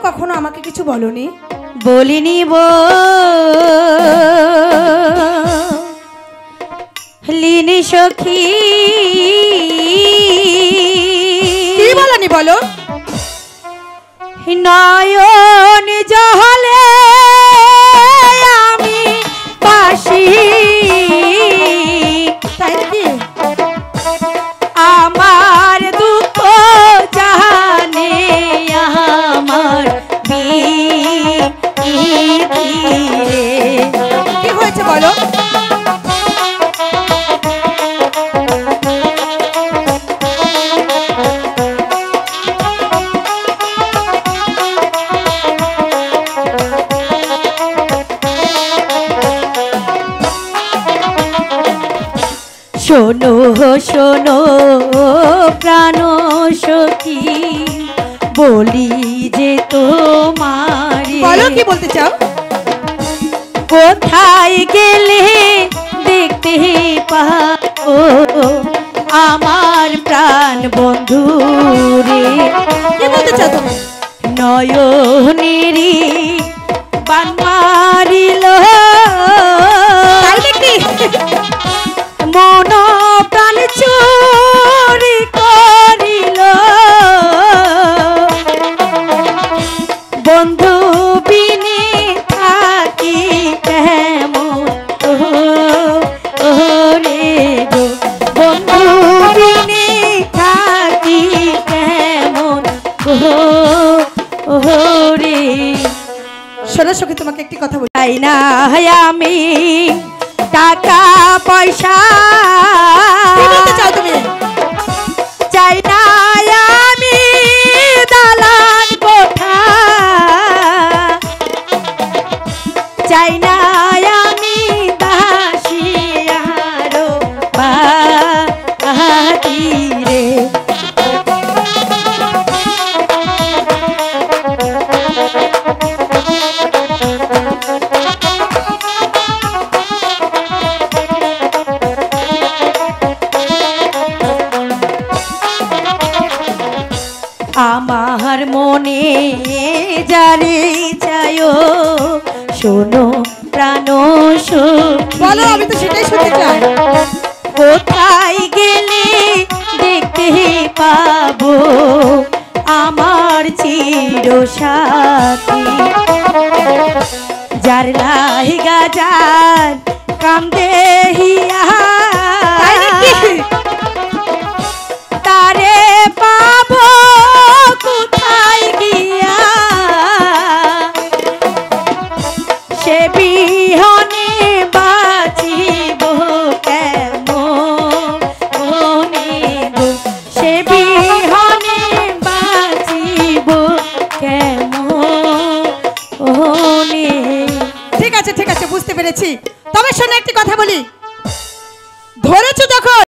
কখনো আমাকে কিছু বলনি? বলিনি লিনি সখী, কি বলনি বলো? নয়ন জহলে আমি বাসি, তাই নাকি? আমার দুঃখ জানে আমার কি হয়েছে বলো? শোনো শোনো প্রাণ সখী, বলি যে তোমার, বলো কি বলতে চাও? কোথায় গেলে দেখতে পাবো আমার প্রাণ বন্ধু রে? কি বলতে চাও তুমি? নয়নেরি বান মারিল, তাই নাকি? মন প্রাণ চুরি করিল, বন্ধু বিনে থাকি কেমন রে গো, বন্ধু বিনে থাকি কেমন রে। শোনো সখী, তোমাকে একটি কথা বলি। তাই না আমি টাকা পয়সা, কি বলতে চাও তুমি? চাই না আমি দালান কোঠা, চাই না আমি দাসী আরো বাতি রে। আমার মনে জারি চায়ো, শোনো প্রাণ সখী, বলো, আমি তো সেটাই শুনতে চাই। কোথায় গেলে দেখতে পাবো আমার চির সাথী, যার লাই গাজার কান্দে হিয়া, তারে পাবো কোথায় গিয়া, সে বিহনে বাঁচিব কেমনে গো, সে বিহনে বাঁচিব কেমনে। ঠিক আছে, বুঝতে পেরেছি। তবে শোনো, একটি কথা বলি। ধরেছো যখন